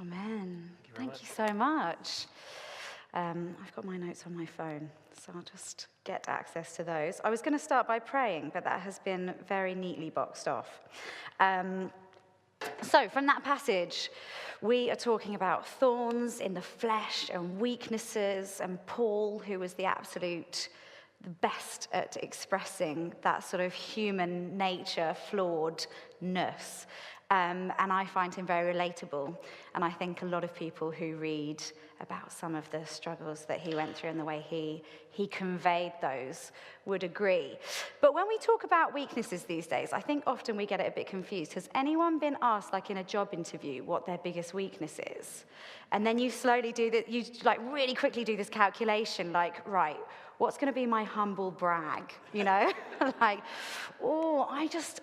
Amen. Thank you so much. I've got my notes on my phone, so I'll just get access to those. I was going to start by praying, but that has been very neatly boxed off. So from that passage, we are talking about thorns in the flesh and weaknesses, and Paul, who was the best at expressing that sort of human nature, flawedness. And I find him very relatable. And I think a lot of people who read about some of the struggles that he went through and the way he conveyed those would agree. But when we talk about weaknesses these days, I think often we get it a bit confused. Has anyone been asked, like in a job interview, what their biggest weakness is? And then you slowly do that, you like really quickly do this calculation, like, right, what's going to be my humble brag, you know? Like, oh, I just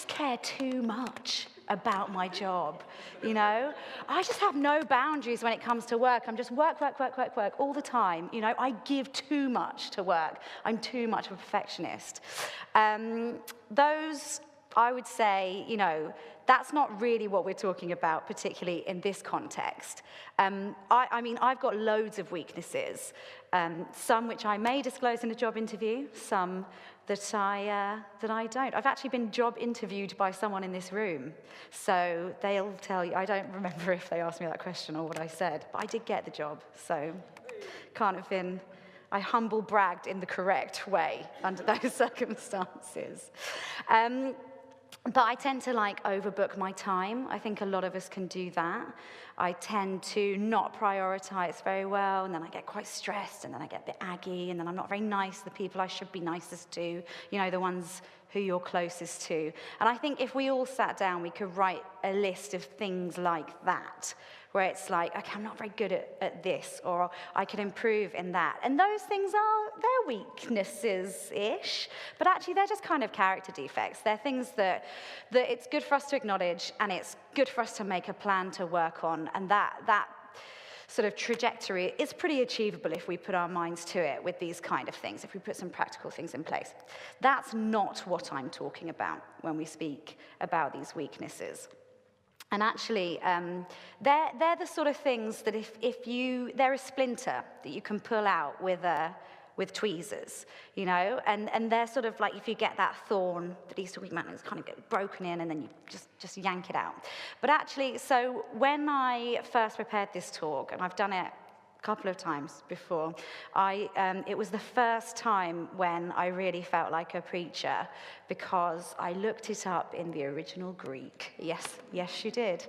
care too much about my job, you know? I just have no boundaries when it comes to work. I'm just work all the time, you know? I give too much to work. I'm too much of a perfectionist. Those, I would say, you know, that's not really what we're talking about, particularly in this context. I mean, I've got loads of weaknesses, some which I may disclose in a job interview, some that I don't. I've actually been job interviewed by someone in this room, so they'll tell you. I don't remember if they asked me that question or what I said, but I did get the job, so can't have been. I humble bragged in the correct way under those circumstances. But I tend to overbook my time. I think a lot of us can do that. I tend to not prioritize very well, and then I get quite stressed, and then I get a bit aggy, and then I'm not very nice to the people I should be nicest to, you know, the ones who you're closest to. And I think if we all sat down, we could write a list of things like that, where it's like, okay, I'm not very good at this, or I could improve in that. And those things they're weaknesses-ish, but actually they're just kind of character defects. They're things that it's good for us to acknowledge, and it's good for us to make a plan to work on, and that sort of trajectory is pretty achievable if we put our minds to it with these kind of things, if we put some practical things in place. That's not what I'm talking about when we speak about these weaknesses. And actually, they're the sort of things that they're a splinter that you can pull out with tweezers, you know, and they're sort of like if you get that thorn that he's talking about, it's kind of get broken in, and then you just yank it out. But actually, so when I first prepared this talk, and I've done it a couple of times before, it was the first time when I really felt like a preacher, because I looked it up in the original Greek. Yes, you did.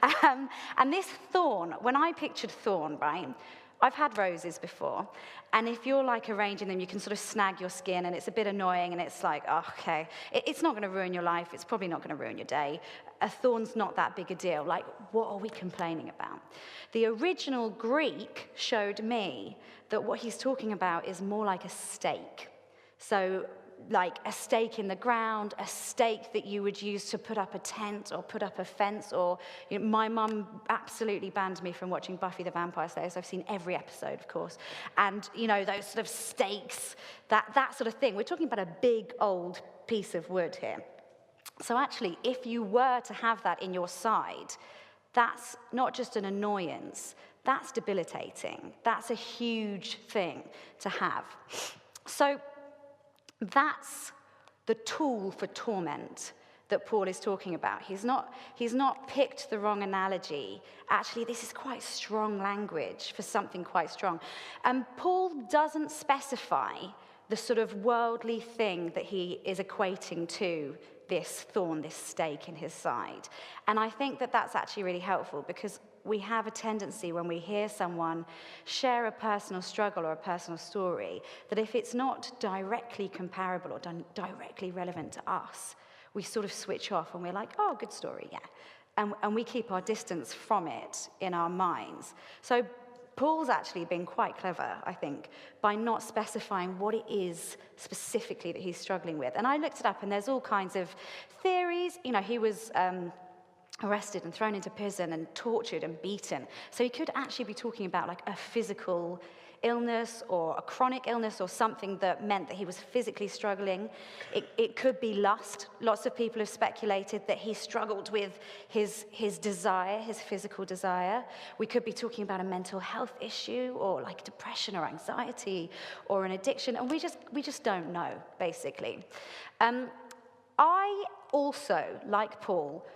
And this thorn, when I pictured thorn, right, I've had roses before, and if you're arranging them, you can sort of snag your skin, and it's a bit annoying, and it's like, oh, okay, it's not going to ruin your life, it's probably not going to ruin your day. A thorn's not that big a deal. Like, what are we complaining about? The original Greek showed me that what he's talking about is more like a stake. So, like a stake in the ground, a stake that you would use to put up a tent or put up a fence, or, you know, my mum absolutely banned me from watching Buffy the Vampire Slayer, so I've seen every episode, of course. And, you know, those sort of stakes, that sort of thing. We're talking about a big old piece of wood here. So actually, if you were to have that in your side, that's not just an annoyance, that's debilitating. That's a huge thing to have. So that's the tool for torment that Paul is talking about. He's not picked the wrong analogy. Actually, this is quite strong language for something quite strong. And Paul doesn't specify the sort of worldly thing that he is equating to this thorn, this stake in his side. And I think that that's actually really helpful, because we have a tendency when we hear someone share a personal struggle or a personal story, that if it's not directly comparable or directly relevant to us, we sort of switch off and we're like, oh, good story, yeah. And we keep our distance from it in our minds. So Paul's actually been quite clever, I think, by not specifying what it is specifically that he's struggling with. And I looked it up, and there's all kinds of theories. You know, he was arrested and thrown into prison and tortured and beaten. So he could actually be talking about like a physical illness or a chronic illness or something that meant that he was physically struggling. It could be lust. Lots of people have speculated that he struggled with his desire, his physical desire. We could be talking about a mental health issue or like depression or anxiety or an addiction, and we just don't know, basically. I also, like Paul,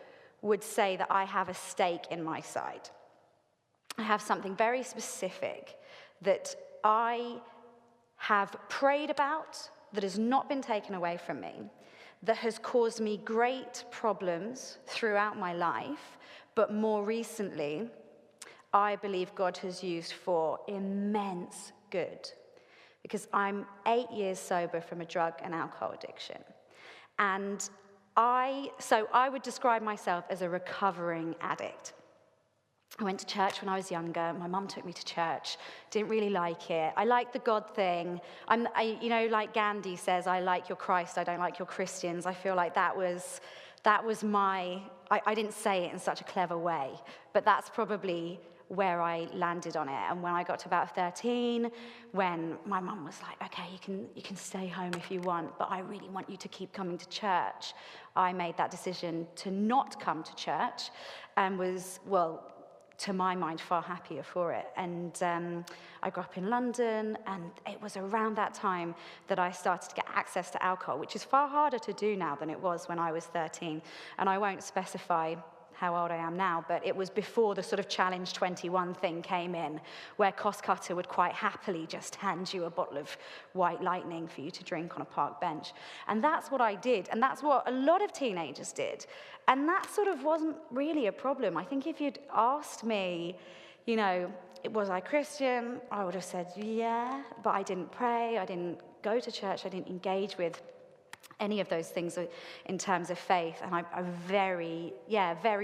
would say that I have a stake in my side. I have something very specific that I have prayed about that has not been taken away from me, that has caused me great problems throughout my life, but more recently, I believe God has used for immense good, because I'm 8 years sober from a drug and alcohol addiction. And I would describe myself as a recovering addict. I went to church when I was younger. My mum took me to church. Didn't really like it. I like the God thing. Like Gandhi says, I like your Christ, I don't like your Christians. I feel like that was my, I didn't say it in such a clever way, but that's probably where I landed on it. And when I got to about 13, when my mum was like, okay, you can stay home if you want, but I really want you to keep coming to church, I made that decision to not come to church and was, well, to my mind, far happier for it. And I grew up in London, and it was around that time that I started to get access to alcohol, which is far harder to do now than it was when I was 13. And I won't specify how old I am now, but it was before the sort of Challenge 21 thing came in, where Costcutter would quite happily just hand you a bottle of White Lightning for you to drink on a park bench. And that's what I did, and that's what a lot of teenagers did. And that sort of wasn't really a problem. I think if you'd asked me, was I Christian? I would have said, yeah, but I didn't pray, I didn't go to church, I didn't engage with any of those things in terms of faith, and I very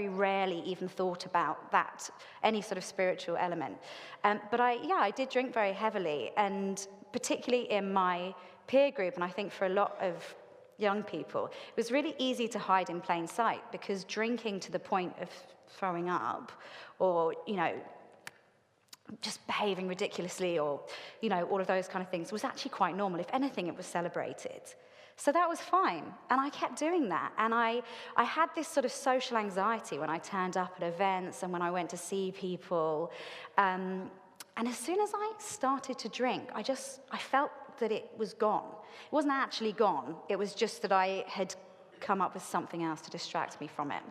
rarely even thought about that, any sort of spiritual element. But I did drink very heavily, and particularly in my peer group, and I think for a lot of young people, it was really easy to hide in plain sight, because drinking to the point of throwing up, or, just behaving ridiculously, or, all of those kind of things was actually quite normal. If anything, it was celebrated. So that was fine, and I kept doing that. And I had this sort of social anxiety when I turned up at events and when I went to see people. And as soon as I started to drink, I felt that it was gone. It wasn't actually gone. It was just that I had come up with something else to distract me from it.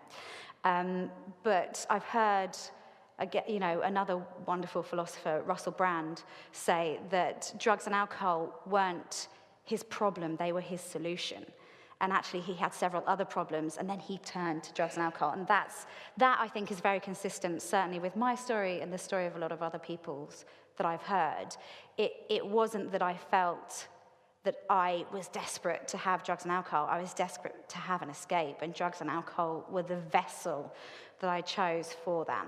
But I've heard another wonderful philosopher, Russell Brand, say that drugs and alcohol weren't his problem, they were his solution. And actually he had several other problems, and then he turned to drugs and alcohol. And that I think is very consistent, certainly with my story and the story of a lot of other people's that I've heard. It wasn't that I felt that I was desperate to have drugs and alcohol. I was desperate to have an escape, and drugs and alcohol were the vessel that I chose for that.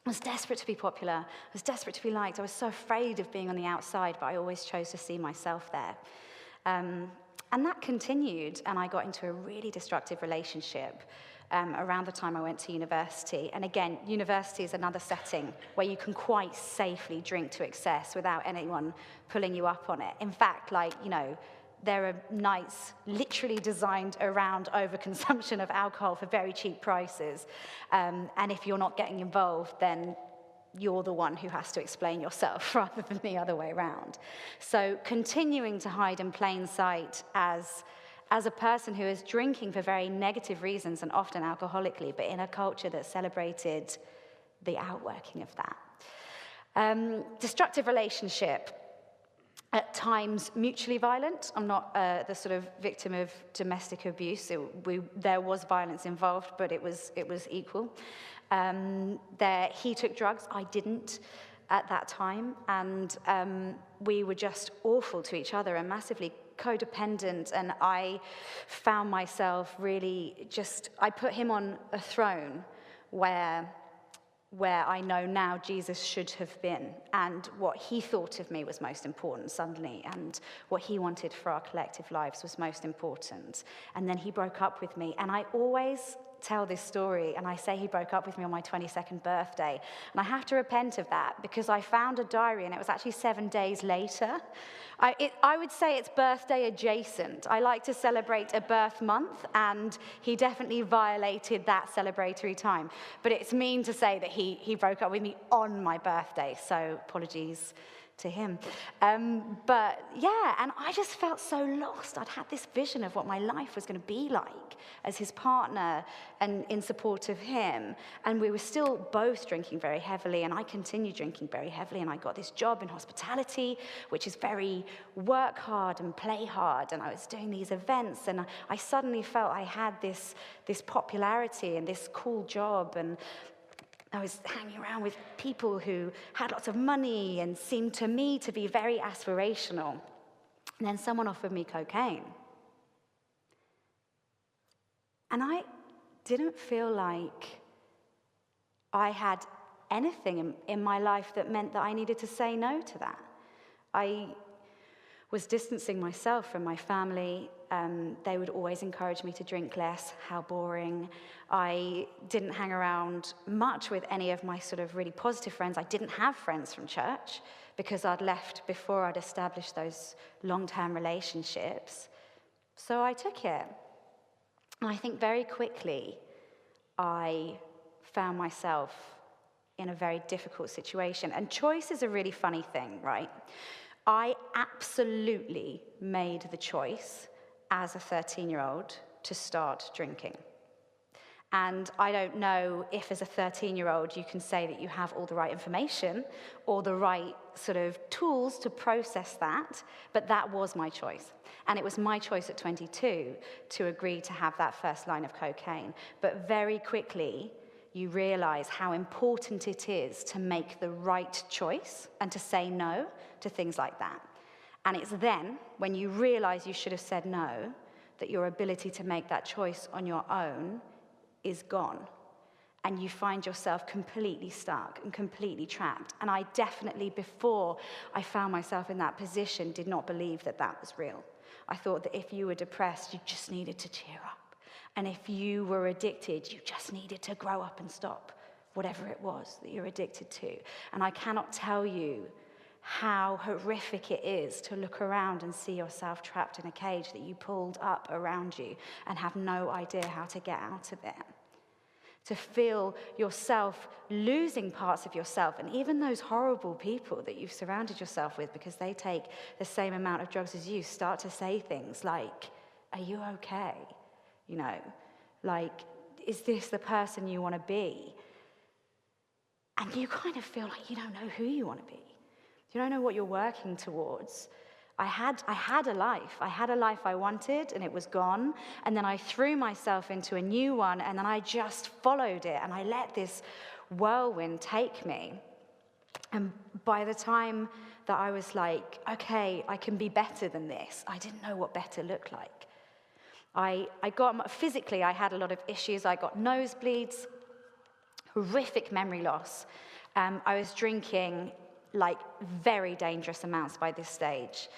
I was desperate to be popular. I was desperate to be liked. I was so afraid of being on the outside, but I always chose to see myself there. And that continued, and I got into a really destructive relationship around the time I went to university. And again, university is another setting where you can quite safely drink to excess without anyone pulling you up on it. In fact, there are nights literally designed around overconsumption of alcohol for very cheap prices. And if you're not getting involved, then you're the one who has to explain yourself rather than the other way around. So continuing to hide in plain sight as a person who is drinking for very negative reasons and often alcoholically, but in a culture that celebrated the outworking of that. Destructive relationship, at times mutually violent. I'm not the sort of victim of domestic abuse. There was violence involved, but it was equal. He took drugs, I didn't at that time, and we were just awful to each other and massively codependent, and I found myself really I put him on a throne where I know now Jesus should have been, and what he thought of me was most important suddenly, and what he wanted for our collective lives was most important. And then he broke up with me, and I always tell this story, and I say he broke up with me on my 22nd birthday. And I have to repent of that, because I found a diary, and it was actually 7 days later. I would say it's birthday adjacent. I like to celebrate a birth month, and he definitely violated that celebratory time. But it's mean to say that he broke up with me on my birthday, so apologies to him. But yeah, and I just felt so lost. I'd had this vision of what my life was going to be like as his partner and in support of him. And we were still both drinking very heavily, and I continued drinking very heavily, and I got this job in hospitality, which is very work hard and play hard, and I was doing these events, and I suddenly felt I had this popularity and this cool job, and I was hanging around with people who had lots of money and seemed to me to be very aspirational. And then someone offered me cocaine. And I didn't feel like I had anything in my life that meant that I needed to say no to that. I was distancing myself from my family. They would always encourage me to drink less. How boring. I didn't hang around much with any of my sort of really positive friends. I didn't have friends from church because I'd left before I'd established those long-term relationships. So I took it. And I think very quickly I found myself in a very difficult situation. And choice is a really funny thing, right? I absolutely made the choice as a 13-year-old to start drinking. And I don't know if as a 13-year-old you can say that you have all the right information or the right sort of tools to process that, but that was my choice. And it was my choice at 22 to agree to have that first line of cocaine. But very quickly, you realize how important it is to make the right choice and to say no to things like that. And it's then, when you realize you should have said no, that your ability to make that choice on your own is gone. And you find yourself completely stuck and completely trapped. And I definitely, before I found myself in that position, did not believe that that was real. I thought that if you were depressed, you just needed to cheer up. And if you were addicted, you just needed to grow up and stop whatever it was that you're addicted to. And I cannot tell you how horrific it is to look around and see yourself trapped in a cage that you pulled up around you and have no idea how to get out of it. To feel yourself losing parts of yourself, and even those horrible people that you've surrounded yourself with because they take the same amount of drugs as you start to say things like, "Are you okay?" You know, like, "Is this the person you want to be?" And you kind of feel like you don't know who you want to be. You don't know what you're working towards. I had a life. I had a life I wanted, and it was gone. And then I threw myself into a new one, and then I just followed it, and I let this whirlwind take me. And by the time that I was like, okay, I can be better than this, I didn't know what better looked like. Physically, I had a lot of issues. I got nosebleeds, horrific memory loss. I was drinking like very dangerous amounts by this stage,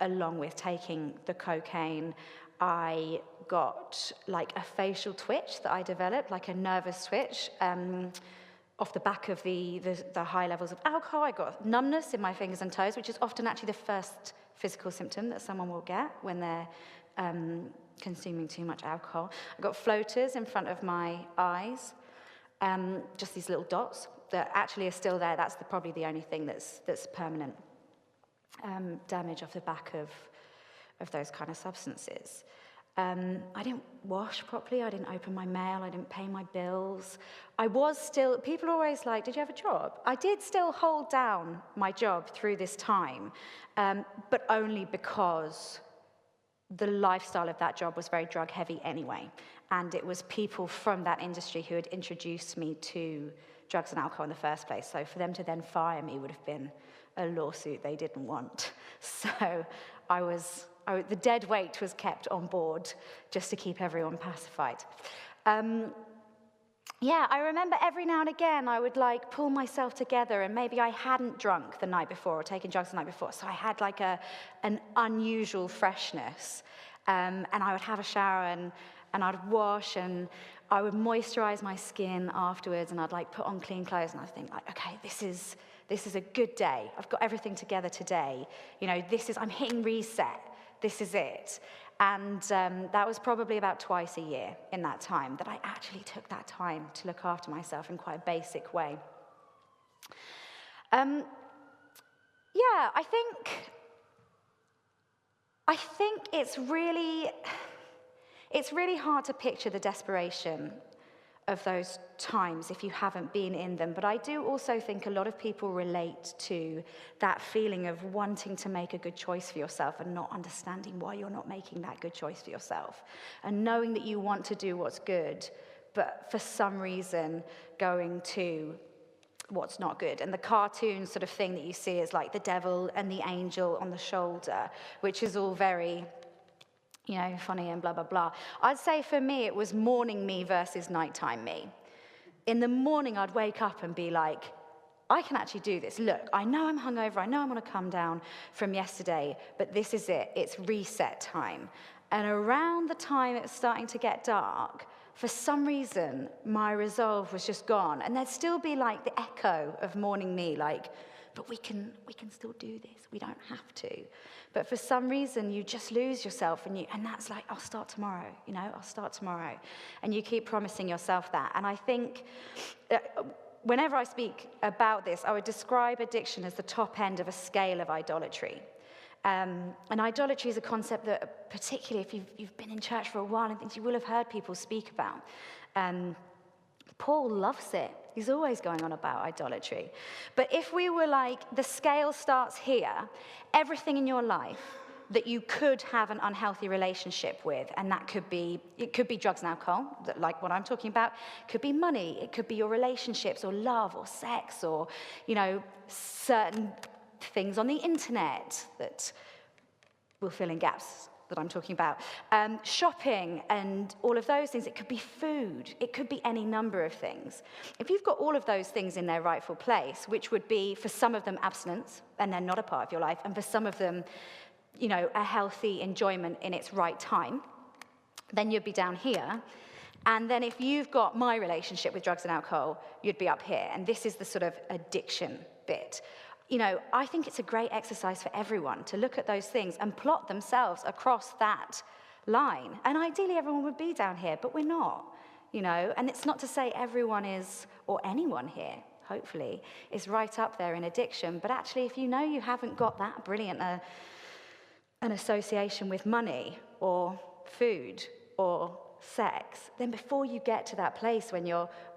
along with taking the cocaine. I got like a facial twitch that I developed, like a nervous twitch, off the back of the high levels of alcohol. I got numbness in my fingers and toes, which is often actually the first physical symptom that someone will get when they're consuming too much alcohol. I got floaters in front of my eyes, just these little dots that actually are still there. That's probably the only thing that's permanent damage off the back of those kind of substances. I didn't wash properly. I didn't open my mail. I didn't pay my bills. People are always like, "Did you have a job?" I did still hold down my job through this time, but only because the lifestyle of that job was very drug heavy anyway. And it was people from that industry who had introduced me to drugs and alcohol in the first place. So for them to then fire me would have been a lawsuit they didn't want. So the dead weight was kept on board just to keep everyone pacified. I remember every now and again I would like pull myself together, and maybe I hadn't drunk the night before or taken drugs the night before, so I had like an unusual freshness. And I would have a shower and I'd wash, and I would moisturize my skin afterwards, and I'd like put on clean clothes, and I'd think like, okay, this is a good day. I've got everything together today. You know, I'm hitting reset. This is it. And that was probably about twice a year in that time that I actually took that time to look after myself in quite a basic way. Yeah, I think it's really hard to picture the desperation of those times if you haven't been in them. But I do also think a lot of people relate to that feeling of wanting to make a good choice for yourself and not understanding why you're not making that good choice for yourself. And knowing that you want to do what's good, but for some reason going to what's not good. And the cartoon sort of thing that you see is like the devil and the angel on the shoulder, which is all very, you know, funny and blah, blah, blah. I'd say for me, it was morning me versus nighttime me. In the morning, I'd wake up and be like, I can actually do this. Look, I know I'm hungover. I know I'm going to come down from yesterday, but this is it. It's reset time. And around the time it was starting to get dark, for some reason, my resolve was just gone. And there'd still be like the echo of morning me, like, but we can still do this. We don't have to. But for some reason, you just lose yourself, and that's like, I'll start tomorrow, you know, I'll start tomorrow. And you keep promising yourself that. And I think whenever I speak about this, I would describe addiction as the top end of a scale of idolatry. And idolatry is a concept that, particularly if you've been in church for a while and things, you will have heard people speak about. Paul loves it. He's always going on about idolatry. But if we were like, the scale starts here, everything in your life that you could have an unhealthy relationship with, and it could be drugs and alcohol, like what I'm talking about, it could be money, it could be your relationships or love or sex or, you know, certain things on the internet that will fill in gaps that I'm talking about. Shopping and all of those things. It could be food. It could be any number of things. If you've got all of those things in their rightful place, which would be, for some of them, abstinence, and they're not a part of your life, and for some of them, you know, a healthy enjoyment in its right time, then you'd be down here. And then if you've got my relationship with drugs and alcohol, you'd be up here. And this is the sort of addiction bit. You know, I think it's a great exercise for everyone to look at those things and plot themselves across that line. And ideally, everyone would be down here, but we're not, you know. And it's not to say everyone is, or anyone here, hopefully, is right up there in addiction. But actually, if you know you haven't got that brilliant an association with money or food or sex, then before you get to that place where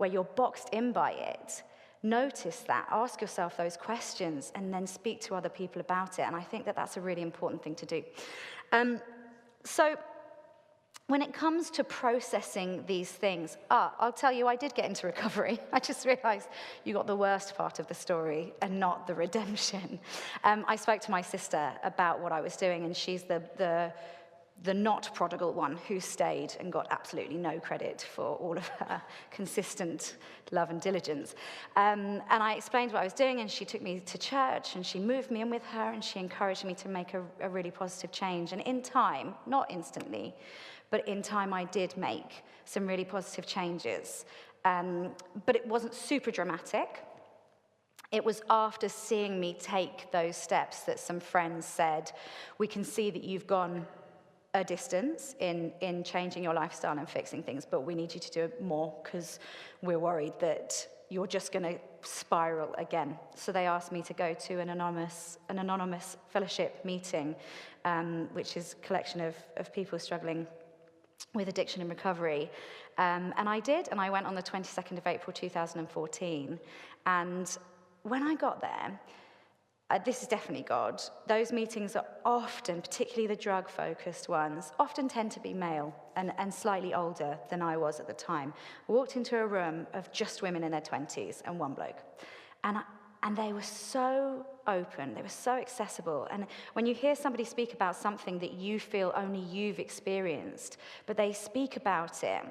you're boxed in by it, notice that, ask yourself those questions, and then speak to other people about it. And I think that that's a really important thing to do. So when it comes to processing these things, I'll tell you, I did get into recovery. I just realized you got the worst part of the story and not the redemption. I spoke to my sister about what I was doing, and she's the not prodigal one who stayed and got absolutely no credit for all of her consistent love and diligence. And I explained what I was doing, and she took me to church, and she moved me in with her, and she encouraged me to make a really positive change. And in time, not instantly, but in time I did make some really positive changes. But it wasn't super dramatic. It was after seeing me take those steps that some friends said, we can see that you've gone a distance in changing your lifestyle and fixing things, but we need you to do more because we're worried that you're just going to spiral again. So they asked me to go to an anonymous fellowship meeting, which is a collection of people struggling with addiction and recovery. And I did, and I went on the 22nd of April 2014. And when I got there, this is definitely God. Those meetings are often, particularly the drug-focused ones, often tend to be male and slightly older than I was at the time. I walked into a room of just women in their 20s and one bloke. And they were so open, they were so accessible. And when you hear somebody speak about something that you feel only you've experienced, but they speak about it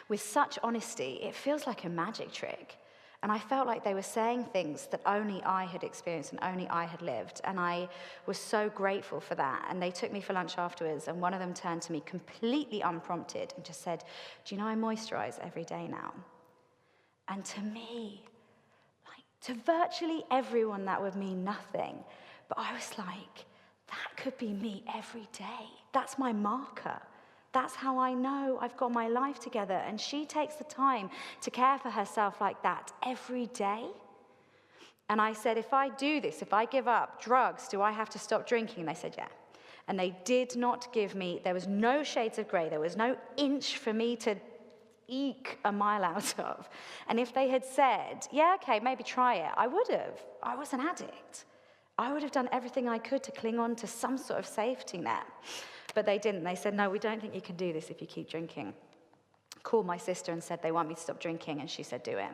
with such honesty, it feels like a magic trick. And I felt like they were saying things that only I had experienced and only I had lived. And I was so grateful for that. And they took me for lunch afterwards, and one of them turned to me completely unprompted and just said, "Do you know I moisturize every day now?" And to me, like, to virtually everyone, that would mean nothing. But I was like, that could be me every day. That's my marker. That's how I know I've got my life together. And she takes the time to care for herself like that every day. And I said, if I do this, if I give up drugs, do I have to stop drinking? And they said, yeah. And they did not give me, there was no shades of grey, there was no inch for me to eke a mile out of. And if they had said, yeah, okay, maybe try it, I would have. I was an addict. I would have done everything I could to cling on to some sort of safety net. But they didn't. They said, no, we don't think you can do this if you keep drinking. Called my sister and said they want me to stop drinking, and she said, do it.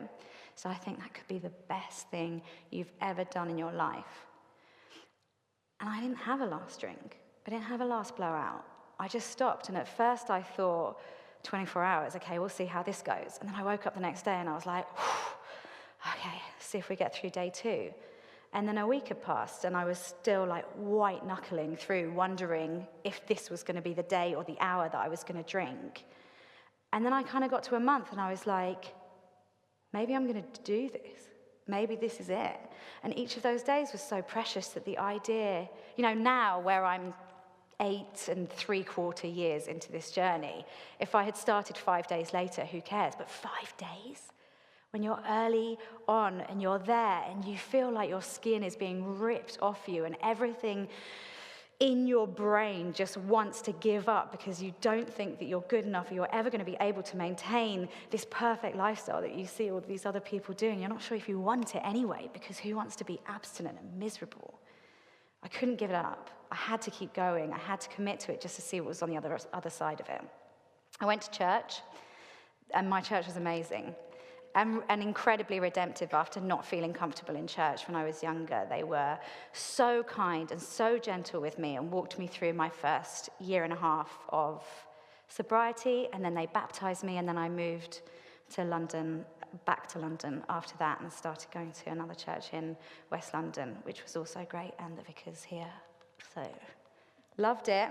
So I think that could be the best thing you've ever done in your life. And I didn't have a last drink. I didn't have a last blowout. I just stopped, and at first I thought, 24 hours, okay, we'll see how this goes. And then I woke up the next day and I was like, okay, see if we get through day 2. And then a week had passed, and I was still like white-knuckling through, wondering if this was going to be the day or the hour that I was going to drink. And then I kind of got to a month, and I was like, maybe I'm going to do this. Maybe this is it. And each of those days was so precious that the idea, now where I'm 8 3/4 years into this journey, if I had started 5 days later, who cares? But 5 days? When you're early on and you're there and you feel like your skin is being ripped off you and everything in your brain just wants to give up because you don't think that you're good enough or you're ever going to be able to maintain this perfect lifestyle that you see all these other people doing. You're not sure if you want it anyway, because who wants to be abstinent and miserable? I couldn't give it up. I had to keep going. I had to commit to it just to see what was on the other side of it. I went to church, and my church was amazing. And incredibly redemptive after not feeling comfortable in church when I was younger. They were so kind and so gentle with me and walked me through my first 1.5 years of sobriety, and then they baptized me, and then I moved to London, back to London after that, and started going to another church in West London, which was also great, and the vicar's here, so loved it.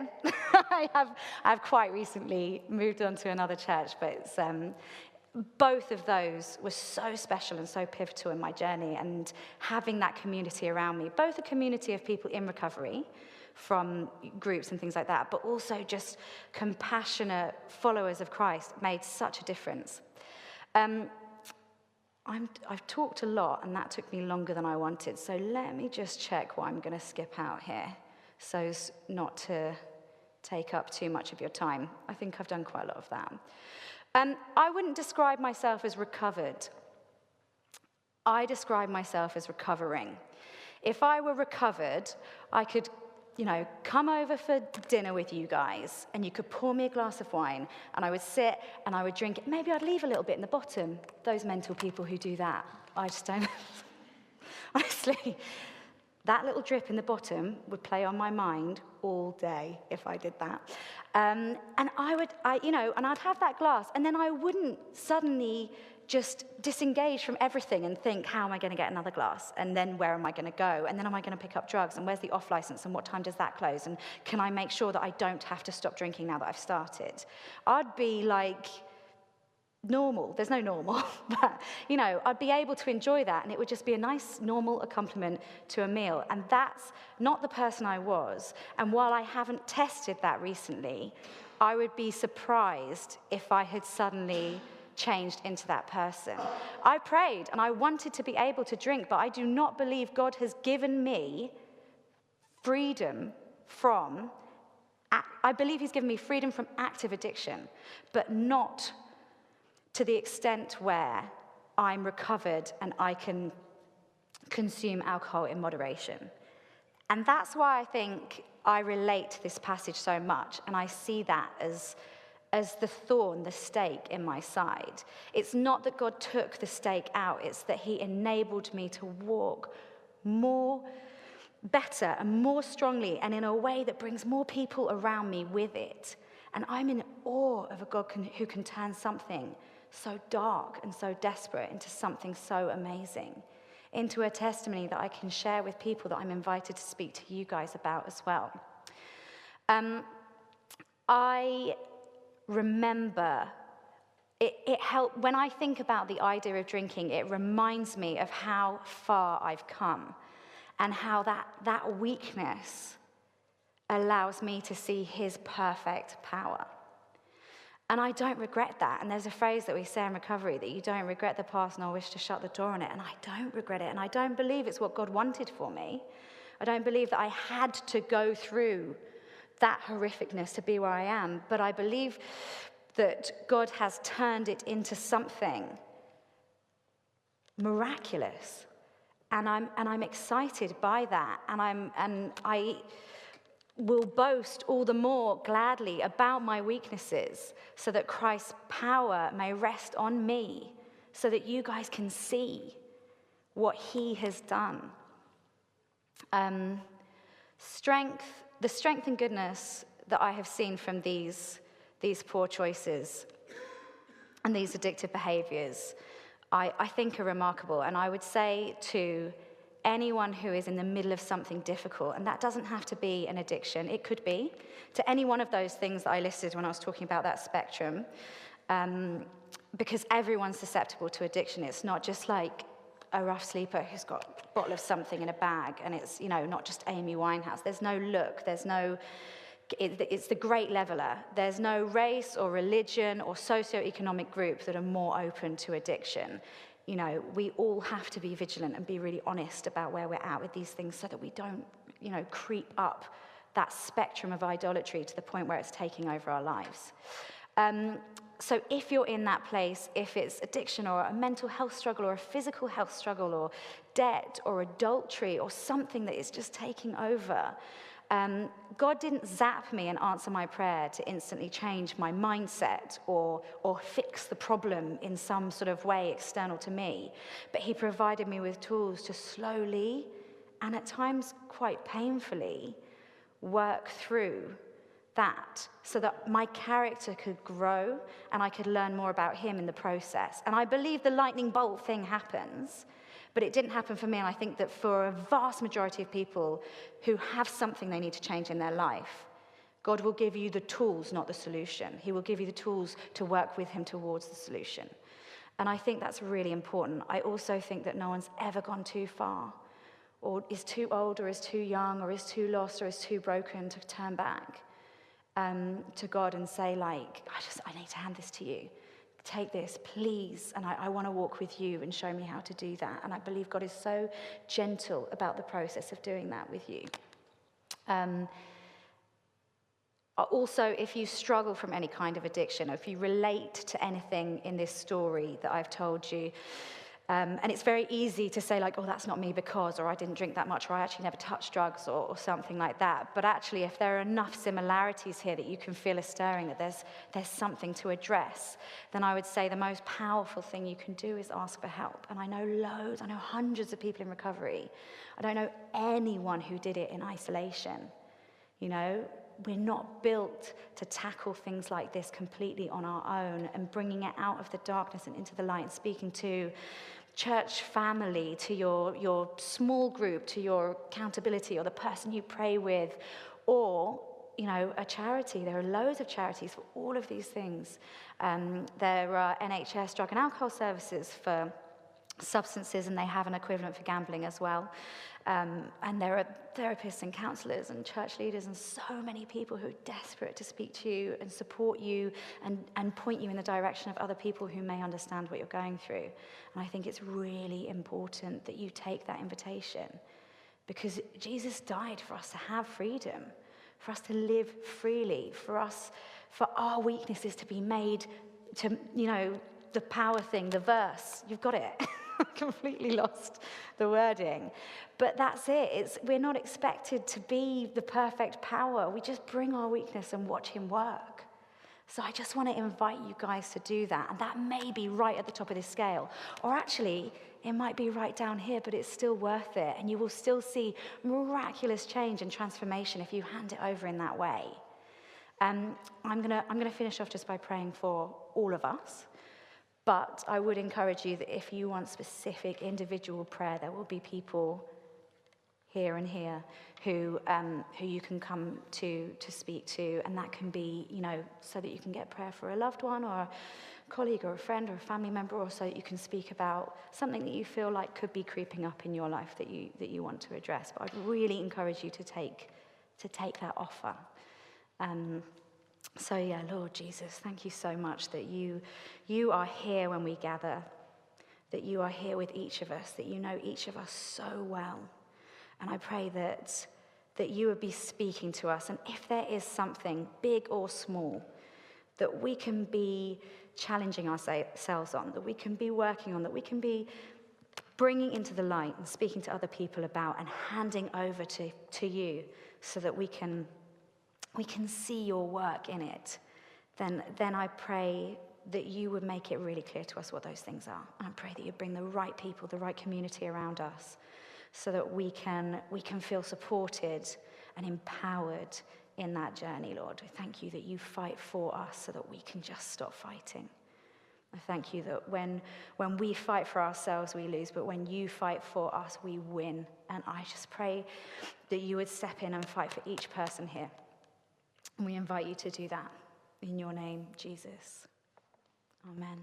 I've quite recently moved on to another church, but it's, both of those were so special and so pivotal in my journey, and having that community around me, both a community of people in recovery from groups and things like that, but also just compassionate followers of Christ, made such a difference. I've talked a lot, and that took me longer than I wanted, so let me just check what I'm going to skip out here so as not to take up too much of your time. I think I've done quite a lot of that. I wouldn't describe myself as recovered. I describe myself as recovering. If I were recovered, I could, come over for dinner with you guys, and you could pour me a glass of wine, and I would sit and I would drink it. Maybe I'd leave a little bit in the bottom. Those mental people who do that, I just don't. Honestly, that little drip in the bottom would play on my mind all day if I did that. And I'd have that glass, and then I wouldn't suddenly just disengage from everything and think, how am I going to get another glass? And then where am I going to go? And then am I going to pick up drugs? And where's the off license? And what time does that close? And can I make sure that I don't have to stop drinking now that I've started? I'd be like normal. There's no normal, but, I'd be able to enjoy that, and it would just be a nice, normal accompaniment to a meal. And that's not the person I was. And while I haven't tested that recently, I would be surprised if I had suddenly changed into that person. I prayed, and I wanted to be able to drink, but I do not believe God has given me freedom from, I believe he's given me freedom from active addiction, but not to the extent where I'm recovered and I can consume alcohol in moderation. And that's why I think I relate to this passage so much, and I see that as the thorn, the stake in my side. It's not that God took the stake out, it's that he enabled me to walk better and more strongly, and in a way that brings more people around me with it. And I'm in awe of a God who can turn something so dark and so desperate into something so amazing, into a testimony that I can share with people that I'm invited to speak to you guys about as well. I remember it helped, when I think about the idea of drinking, it reminds me of how far I've come and how that weakness allows me to see his perfect power. And I don't regret that. And there's a phrase that we say in recovery, that you don't regret the past nor wish to shut the door on it. And I don't regret it. And I don't believe it's what God wanted for me. I don't believe that I had to go through that horrificness to be where I am. But I believe that God has turned it into something miraculous. And I'm excited by that. And I will boast all the more gladly about my weaknesses so that Christ's power may rest on me, so that you guys can see what he has done. The strength and goodness that I have seen from these poor choices and these addictive behaviors, I think are remarkable. And I would say to anyone who is in the middle of something difficult, and that doesn't have to be an addiction, it could be, to any one of those things that I listed when I was talking about that spectrum, because everyone's susceptible to addiction. It's not just like a rough sleeper who's got a bottle of something in a bag, and it's, not just Amy Winehouse. There's no look, it's the great leveler. There's no race or religion or socioeconomic group that are more open to addiction. We all have to be vigilant and be really honest about where we're at with these things so that we don't, creep up that spectrum of idolatry to the point where it's taking over our lives. So if you're in that place, if it's addiction or a mental health struggle or a physical health struggle or debt or adultery or something that is just taking over, God didn't zap me and answer my prayer to instantly change my mindset or fix the problem in some sort of way external to me. But he provided me with tools to slowly, and at times quite painfully, work through that so that my character could grow and I could learn more about him in the process. And I believe the lightning bolt thing happens, but it didn't happen for me. And I think that for a vast majority of people who have something they need to change in their life, God will give you the tools, not the solution. He will give you the tools to work with him towards the solution. And I think that's really important. I also think that no one's ever gone too far, or is too old, or is too young, or is too lost, or is too broken to turn back to God and say, I need to hand this to you. Take this, please, and I want to walk with you and show me how to do that. And I believe God is so gentle about the process of doing that with you. Also, if you struggle from any kind of addiction, or if you relate to anything in this story that I've told you, and it's very easy to say oh, that's not me because, or I didn't drink that much, or I actually never touched drugs, or something like that. But actually, if there are enough similarities here that you can feel a stirring, that there's something to address, then I would say the most powerful thing you can do is ask for help. And I know hundreds of people in recovery. I don't know anyone who did it in isolation. We're not built to tackle things like this completely on our own, and bringing it out of the darkness and into the light, and speaking to church family, to your small group, to your accountability, or the person you pray with, or a charity. There are loads of charities for all of these things. There are NHS drug and alcohol services for substances, and they have an equivalent for gambling as well. And there are therapists and counselors and church leaders and so many people who are desperate to speak to you and support you and point you in the direction of other people who may understand what you're going through. And I think it's really important that you take that invitation, because Jesus died for us to have freedom, for us to live freely, for our weaknesses to be made to, the power thing, the verse, you've got it. I completely lost the wording. But that's it. We're not expected to be the perfect power. We just bring our weakness and watch him work. So I just want to invite you guys to do that. And that may be right at the top of this scale. Or actually, it might be right down here, but it's still worth it. And you will still see miraculous change and transformation if you hand it over in that way. I'm gonna finish off just by praying for all of us. But I would encourage you that if you want specific individual prayer, there will be people here and here who you can come to speak to, and that can be, so that you can get prayer for a loved one or a colleague or a friend or a family member, or so that you can speak about something that you feel like could be creeping up in your life that you want to address. But I'd really encourage you to take that offer. So yeah, Lord Jesus, thank you so much that you are here when we gather, that you are here with each of us, that you know each of us so well. And I pray that you would be speaking to us. And if there is something, big or small, that we can be challenging ourselves on, that we can be working on, that we can be bringing into the light and speaking to other people about and handing over to you so that we can see your work in it, then I pray that you would make it really clear to us what those things are. And I pray that you bring the right people, the right community around us, so that we can feel supported and empowered in that journey, Lord. I thank you that you fight for us so that we can just stop fighting. I thank you that when we fight for ourselves, we lose, but when you fight for us, we win. And I just pray that you would step in and fight for each person here. And we invite you to do that in your name, Jesus. Amen.